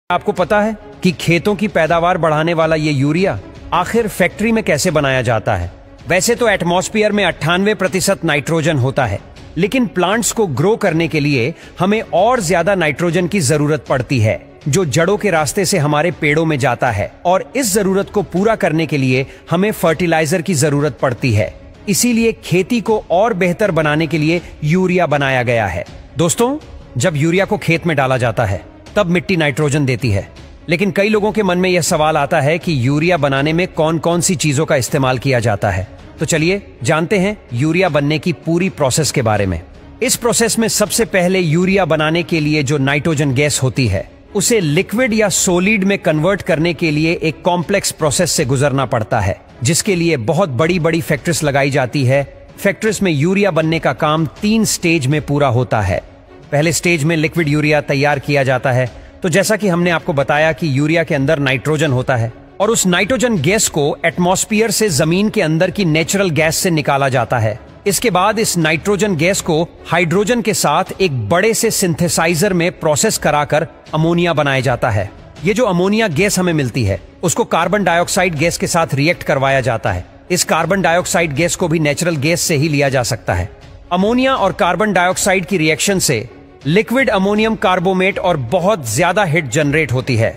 आपको पता है कि खेतों की पैदावार बढ़ाने वाला ये यूरिया आखिर फैक्ट्री में कैसे बनाया जाता है। वैसे तो एटमॉस्फेयर में 98% नाइट्रोजन होता है, लेकिन प्लांट्स को ग्रो करने के लिए हमें और ज्यादा नाइट्रोजन की जरूरत पड़ती है, जो जड़ों के रास्ते से हमारे पेड़ों में जाता है। और इस जरूरत को पूरा करने के लिए हमें फर्टिलाइजर की जरूरत पड़ती है। इसीलिए खेती को और बेहतर बनाने के लिए यूरिया बनाया गया है। दोस्तों, जब यूरिया को खेत में डाला जाता है तब मिट्टी नाइट्रोजन देती है, लेकिन कई लोगों के मन में यह सवाल आता है कि यूरिया बनाने में कौन कौन सी चीजों का इस्तेमाल किया जाता है। तो चलिए जानते हैं यूरिया बनने की पूरी प्रोसेस के बारे में। इस प्रोसेस में सबसे पहले यूरिया बनाने के लिए जो नाइट्रोजन गैस होती है उसे लिक्विड या सॉलिड में कन्वर्ट करने के लिए एक कॉम्प्लेक्स प्रोसेस से गुजरना पड़ता है, जिसके लिए बहुत बड़ी बड़ी फैक्ट्रीज लगाई जाती है। फैक्ट्रीज में यूरिया बनने का काम 3 स्टेज में पूरा होता है। पहले स्टेज में लिक्विड यूरिया तैयार किया जाता है। तो जैसा कि हमने आपको बताया कि यूरिया के अंदर नाइट्रोजन होता है और उस नाइट्रोजन गैस को एटमॉस्फेयर से जमीन के अंदर की नेचुरल गैस से निकाला जाता है। इसके बाद इस नाइट्रोजन गैस को हाइड्रोजन के साथ एक बड़े से सिंथेसाइजर में प्रोसेस कराकर अमोनिया बनाया जाता है। ये जो अमोनिया गैस हमें मिलती है उसको कार्बन डाइऑक्साइड गैस के साथ रिएक्ट करवाया जाता है। इस कार्बन डाइऑक्साइड गैस को भी नेचुरल गैस से ही लिया जा सकता है। अमोनिया और कार्बन डाइऑक्साइड की रिएक्शन से लिक्विड अमोनियम कार्बोमेट और बहुत ज्यादा हीट जनरेट होती है।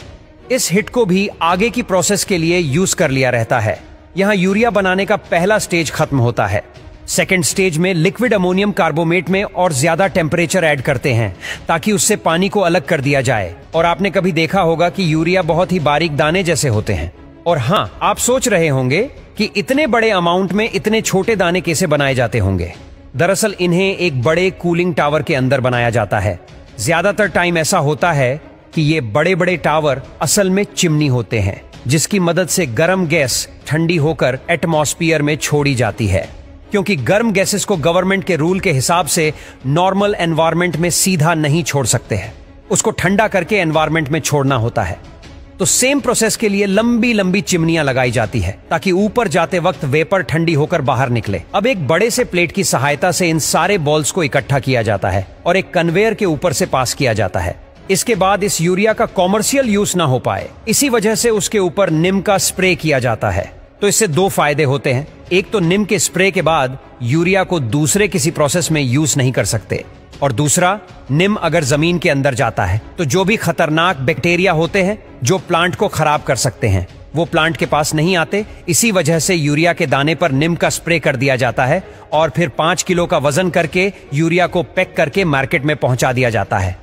इस हीट को भी आगे की प्रोसेस के लिए यूज कर लिया रहता है। यहां यूरिया बनाने का पहला स्टेज खत्म होता है। सेकेंड स्टेज में लिक्विड अमोनियम कार्बोमेट में और ज्यादा टेम्परेचर ऐड करते हैं ताकि उससे पानी को अलग कर दिया जाए। और आपने कभी देखा होगा कि यूरिया बहुत ही बारीक दाने जैसे होते हैं। और हाँ, आप सोच रहे होंगे कि इतने बड़े अमाउंट में इतने छोटे दाने कैसे बनाए जाते होंगे। दरअसल इन्हें एक बड़े कूलिंग टावर के अंदर बनाया जाता है। ज्यादातर टाइम ऐसा होता है कि ये बड़े बड़े टावर असल में चिमनी होते हैं, जिसकी मदद से गर्म गैस ठंडी होकर एटमॉस्फेयर में छोड़ी जाती है। क्योंकि गर्म गैसेस को गवर्नमेंट के रूल के हिसाब से नॉर्मल एनवायरनमेंट में सीधा नहीं छोड़ सकते हैं, उसको ठंडा करके एनवायरनमेंट में छोड़ना होता है। तो सेम प्रोसेस के लिए लंबी लंबी चिमनियां लगाई जाती है ताकि ऊपर जाते वक्त वेपर ठंडी होकर बाहर निकले। अब एक बड़े से प्लेट की सहायता से इन सारे बॉल्स को इकट्ठा किया जाता है और एक कन्वेयर के ऊपर से पास किया जाता है। इसके बाद इस यूरिया का कॉमर्शियल यूज ना हो पाए, इसी वजह से उसके ऊपर निम का स्प्रे किया जाता है। तो इससे 2 फायदे होते हैं। एक तो निम के स्प्रे के बाद यूरिया को दूसरे किसी प्रोसेस में यूज नहीं कर सकते, और दूसरा, निम अगर जमीन के अंदर जाता है तो जो भी खतरनाक बैक्टीरिया होते हैं जो प्लांट को खराब कर सकते हैं वो प्लांट के पास नहीं आते। इसी वजह से यूरिया के दाने पर निम का स्प्रे कर दिया जाता है और फिर 5 किलो का वजन करके यूरिया को पैक करके मार्केट में पहुंचा दिया जाता है।